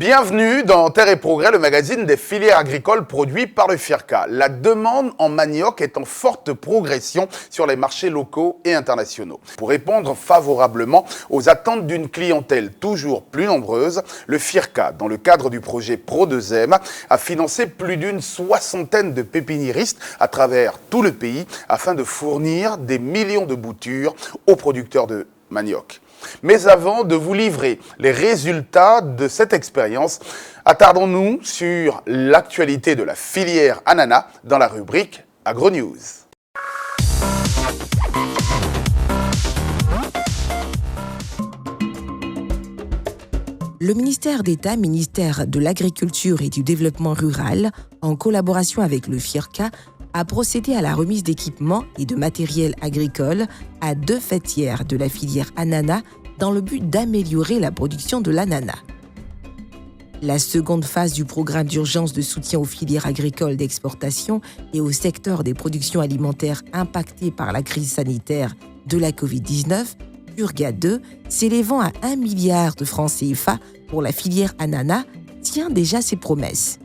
Bienvenue dans Terre et Progrès, le magazine des filières agricoles produit par le FIRCA. La demande en manioc est en forte progression sur les marchés locaux et internationaux. Pour répondre favorablement aux attentes d'une clientèle toujours plus nombreuse, le FIRCA, dans le cadre du projet Pro2M, a financé plus d'une soixantaine de pépiniéristes à travers tout le pays afin de fournir des millions de boutures aux producteurs de manioc. Mais avant de vous livrer les résultats de cette expérience, attardons-nous sur l'actualité de la filière ananas dans la rubrique AgroNews. Le ministère d'État, ministère de l'Agriculture et du Développement rural, en collaboration avec le FIRCA, a procédé à la remise d'équipements et de matériel agricole à 2 fêtières de la filière ananas dans le but d'améliorer la production de l'ananas. La seconde phase du programme d'urgence de soutien aux filières agricoles d'exportation et au secteur des productions alimentaires impactées par la crise sanitaire de la Covid-19, Purga 2, s'élevant à 1 milliard de francs CFA pour la filière ananas, tient déjà ses promesses.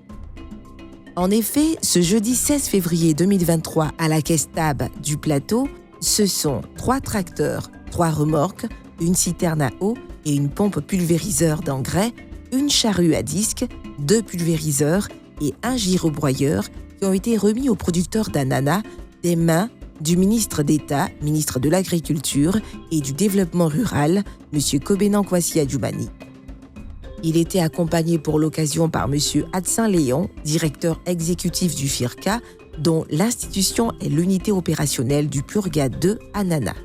En effet, ce jeudi 16 février 2023 à la Caisse TAB du Plateau, ce sont 3 tracteurs, 3 remorques, une citerne à eau et une pompe pulvériseur d'engrais, une charrue à disque, 2 pulvériseurs et un gyrobroyeur qui ont été remis aux producteurs d'ananas des mains du ministre d'État, ministre de l'Agriculture et du Développement rural, M. Kobenan Kwasi Adjoumani. Il était accompagné pour l'occasion par M. Adsin Léon, directeur exécutif du FIRCA, dont l'institution est l'unité opérationnelle du Purga 2 Ananas.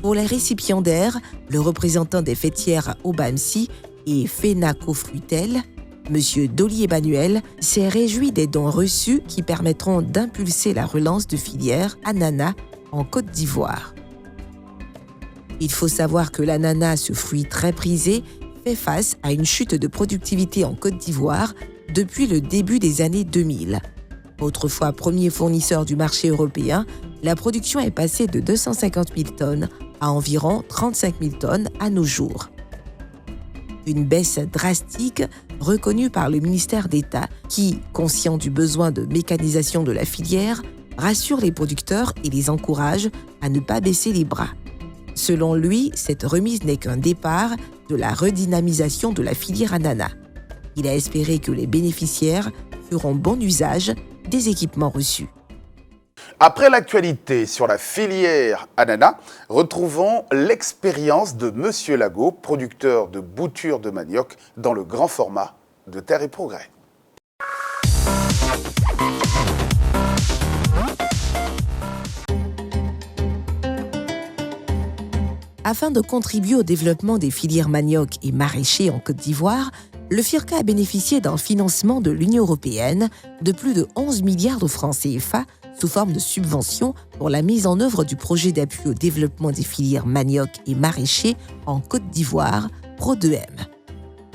Pour les récipiendaires, le représentant des fêtières Obamsi et Fenaco Fruitel, M. Dolly Emmanuel, s'est réjoui des dons reçus qui permettront d'impulser la relance de filière ananas en Côte d'Ivoire. Il faut savoir que l'ananas, ce fruit très prisé, fait face à une chute de productivité en Côte d'Ivoire depuis le début des années 2000. Autrefois premier fournisseur du marché européen, la production est passée de 250 000 tonnes à environ 35 000 tonnes à nos jours. Une baisse drastique reconnue par le ministère d'État qui, conscient du besoin de mécanisation de la filière, rassure les producteurs et les encourage à ne pas baisser les bras. Selon lui, cette remise n'est qu'un départ de la redynamisation de la filière ananas. Il a espéré que les bénéficiaires feront bon usage des équipements reçus. Après l'actualité sur la filière ananas, retrouvons l'expérience de Monsieur Lago, producteur de boutures de manioc dans le grand format de Terre et Progrès. Afin de contribuer au développement des filières manioc et maraîchers en Côte d'Ivoire, le FIRCA a bénéficié d'un financement de l'Union européenne de plus de 11 milliards de francs CFA sous forme de subventions pour la mise en œuvre du projet d'appui au développement des filières manioc et maraîchers en Côte d'Ivoire, Pro2M.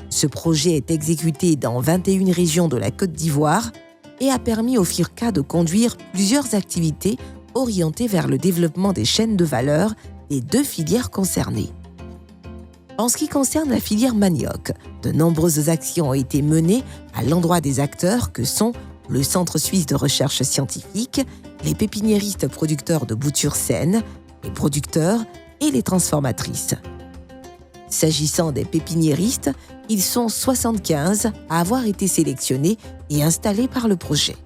Ce projet est exécuté dans 21 régions de la Côte d'Ivoire et a permis au FIRCA de conduire plusieurs activités orientées vers le développement des chaînes de valeur des 2 filières concernées. En ce qui concerne la filière manioc, de nombreuses actions ont été menées à l'endroit des acteurs que sont le Centre suisse de recherche scientifique, les pépiniéristes producteurs de boutures saines, les producteurs et les transformatrices. S'agissant des pépiniéristes, ils sont 75 à avoir été sélectionnés et installés par le projet.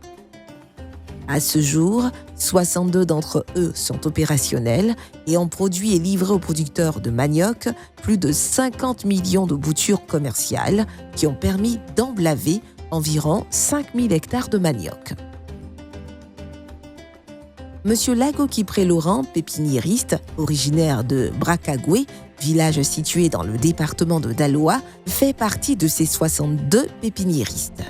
À ce jour, 62 d'entre eux sont opérationnels et ont produit et livré aux producteurs de manioc plus de 50 millions de boutures commerciales qui ont permis d'emblaver environ 5000 hectares de manioc. Monsieur Lago Kipré-Laurent, pépiniériste, originaire de Bracagoué, village situé dans le département de Daloa, fait partie de ces 62 pépiniéristes.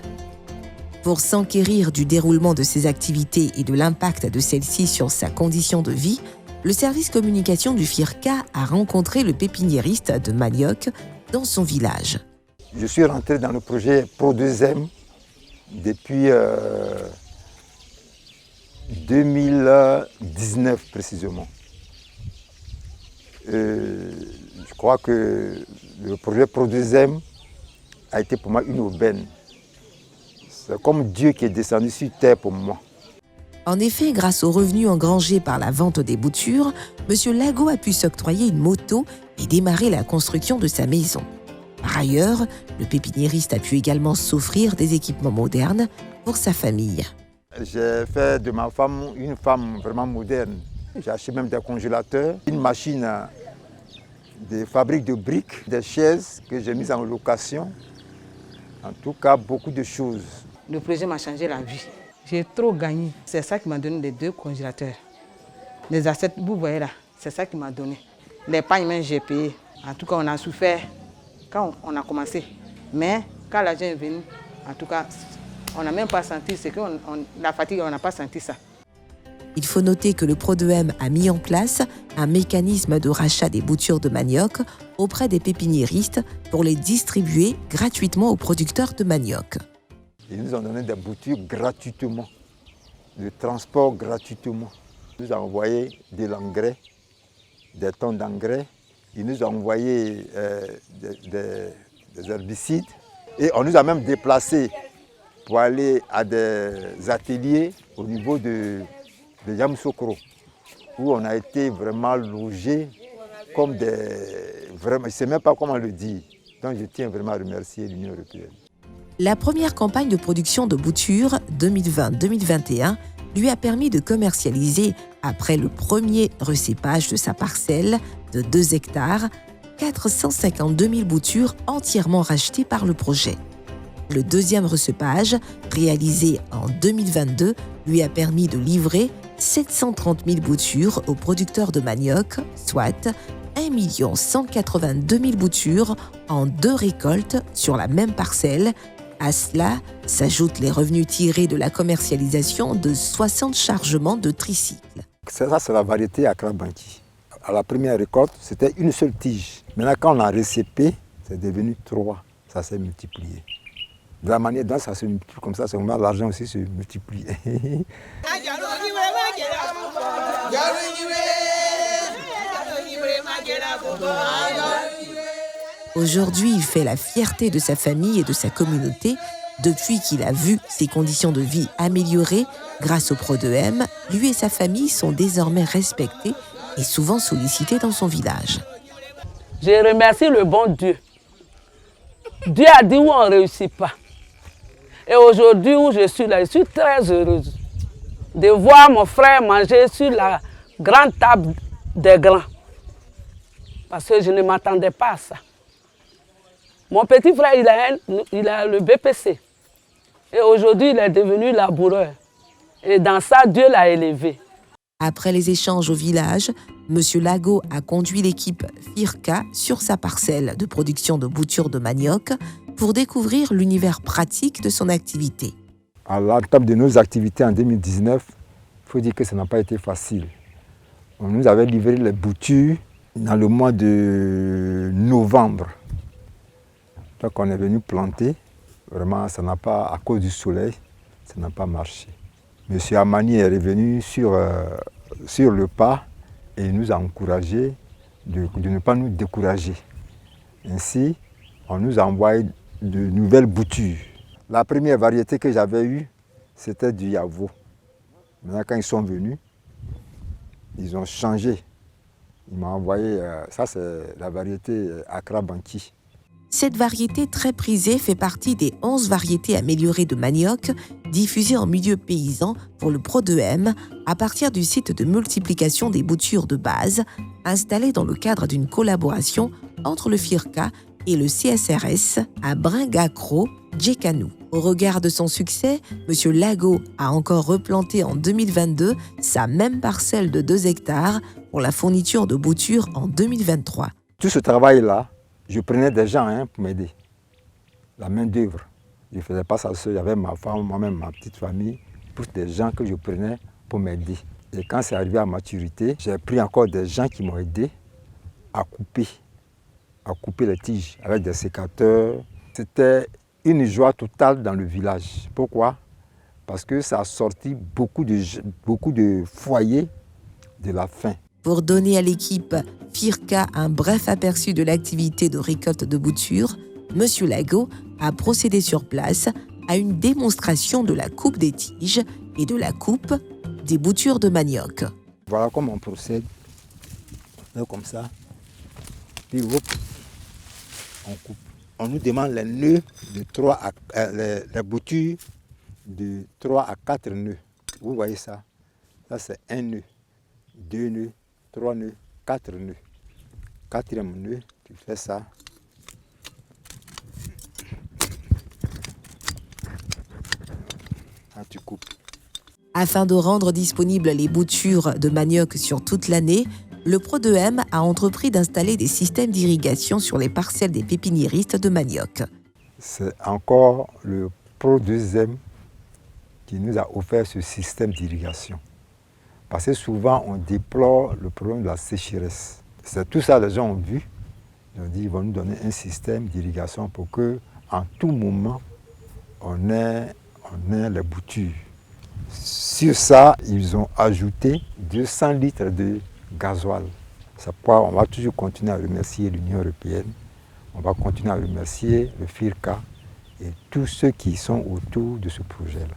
Pour s'enquérir du déroulement de ses activités et de l'impact de celles-ci sur sa condition de vie, le service communication du FIRCA a rencontré le pépiniériste de manioc dans son village. Je suis rentré dans le projet Pro2M depuis 2019 précisément. Je crois que le projet Pro2M a été pour moi une aubaine. C'est comme Dieu qui est descendu sur terre pour moi. En effet, grâce aux revenus engrangés par la vente des boutures, M. Lago a pu s'octroyer une moto et démarrer la construction de sa maison. Par ailleurs, le pépiniériste a pu également s'offrir des équipements modernes pour sa famille. J'ai fait de ma femme une femme vraiment moderne. J'ai acheté même des congélateurs, une machine de fabrique de briques, des chaises que j'ai mises en location. En tout cas, beaucoup de choses. Le projet m'a changé la vie. J'ai trop gagné. C'est ça qui m'a donné les 2 congélateurs. Les assiettes, vous voyez là, c'est ça qui m'a donné. Les pagnes, même j'ai payé. En tout cas, on a souffert quand on a commencé. Mais quand l'argent est venu, en tout cas, on n'a même pas senti. C'est que la fatigue, on n'a pas senti ça. Il faut noter que le Pro2M a mis en place un mécanisme de rachat des boutures de manioc auprès des pépiniéristes pour les distribuer gratuitement aux producteurs de manioc. Ils nous ont donné des boutures gratuitement, le transport gratuitement. Ils nous ont envoyé de l'engrais, des tonnes d'engrais. Ils nous ont envoyé des herbicides. Et on nous a même déplacés pour aller à des ateliers au niveau de Yamoussoukro, où on a été vraiment logés comme des... Vraiment, je ne sais même pas comment le dire. Donc je tiens vraiment à remercier l'Union européenne. La première campagne de production de boutures 2020-2021 lui a permis de commercialiser, après le premier recépage de sa parcelle de 2 hectares, 452 000 boutures entièrement rachetées par le projet. Le deuxième recépage, réalisé en 2022, lui a permis de livrer 730 000 boutures aux producteurs de manioc, soit 1 182 000 boutures en 2 récoltes sur la même parcelle. À cela s'ajoutent les revenus tirés de la commercialisation de 60 chargements de tricycles. Ça, c'est la variété Accra Banqui. À la première récolte, c'était une seule tige. Maintenant, quand on a récépé, c'est devenu 3. Ça s'est multiplié. De la manière dont ça se multiplie comme ça, c'est vraiment l'argent aussi se multiplie. Aujourd'hui, il fait la fierté de sa famille et de sa communauté depuis qu'il a vu ses conditions de vie améliorées grâce au Pro2M. Lui et sa famille sont désormais respectés et souvent sollicités dans son village. Je remercie le bon Dieu. Dieu a dit où on ne réussit pas. Et aujourd'hui où je suis là, je suis très heureuse de voir mon frère manger sur la grande table des grands. Parce que je ne m'attendais pas à ça. Mon petit frère, il a le BPC. Et aujourd'hui, il est devenu laboureur. Et dans ça, Dieu l'a élevé. Après les échanges au village, M. Lago a conduit l'équipe FIRCA sur sa parcelle de production de boutures de manioc pour découvrir l'univers pratique de son activité. À l'entame de nos activités en 2019, il faut dire que ça n'a pas été facile. On nous avait livré les boutures dans le mois de novembre. Donc on est venu planter. Vraiment, ça n'a pas, à cause du soleil, ça n'a pas marché. Monsieur Amani est revenu sur le pas et il nous a encouragés de ne pas nous décourager. Ainsi, on nous a envoyé de nouvelles boutures. La première variété que j'avais eue, c'était du Yavo. Maintenant, quand ils sont venus, ils ont changé. Ils m'ont envoyé, ça c'est la variété Accra Banqui. Cette variété très prisée fait partie des 11 variétés améliorées de manioc diffusées en milieu paysan pour le Pro2M à partir du site de multiplication des boutures de base installé dans le cadre d'une collaboration entre le FIRCA et le CSRS à Bringacro, Djekanou. Au regard de son succès, M. Lago a encore replanté en 2022 sa même parcelle de 2 hectares pour la fourniture de boutures en 2023. Tout ce travail-là, je prenais des gens pour m'aider. La main d'œuvre. Je ne faisais pas ça seul, j'avais ma femme, moi-même, ma petite famille, plus des gens que je prenais pour m'aider. Et quand c'est arrivé à maturité, j'ai pris encore des gens qui m'ont aidé à couper les tiges avec des sécateurs. C'était une joie totale dans le village. Pourquoi? Parce que ça a sorti beaucoup de foyers de la faim. Pour donner à l'équipe FIRCA un bref aperçu de l'activité de récolte de boutures, M. Lago a procédé sur place à une démonstration de la coupe des tiges et de la coupe des boutures de manioc. Voilà comment on procède. On fait comme ça. Puis hop, on coupe. On nous demande les nœuds de 3 à, les boutures de 3 à 4 nœuds. Vous voyez ça? Ça c'est 1 nœud, 2 nœuds, 3 nœuds, 4 nœuds. 4e nœud, tu fais ça. Là, tu coupes. Afin de rendre disponibles les boutures de manioc sur toute l'année, le Pro2M a entrepris d'installer des systèmes d'irrigation sur les parcelles des pépiniéristes de manioc. C'est encore le Pro2M qui nous a offert ce système d'irrigation. Parce que souvent, on déplore le problème de la sécheresse. C'est tout ça que les gens ont vu. Ils ont dit qu'ils vont nous donner un système d'irrigation pour qu'en tout moment, on ait les boutures. Sur ça, ils ont ajouté 200 litres de gasoil. C'est pourquoi on va toujours continuer à remercier l'Union européenne. On va continuer à remercier le FIRCA et tous ceux qui sont autour de ce projet-là.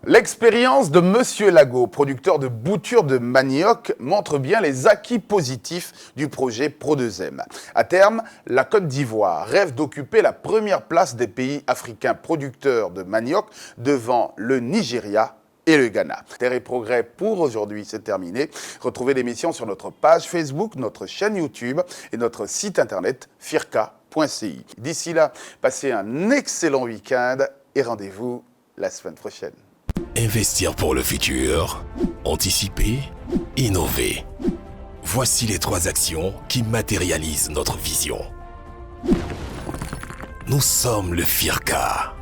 L'expérience de Monsieur Lago, producteur de boutures de manioc, montre bien les acquis positifs du projet Pro2M. À terme, la Côte d'Ivoire rêve d'occuper la première place des pays africains producteurs de manioc devant le Nigeria et le Ghana. Terre et Progrès pour aujourd'hui, c'est terminé. Retrouvez l'émission sur notre page Facebook, notre chaîne YouTube et notre site internet firca.ci. D'ici là, passez un excellent week-end et rendez-vous la semaine prochaine. Investir pour le futur, anticiper, innover. Voici les 3 actions qui matérialisent notre vision. Nous sommes le FIRCA.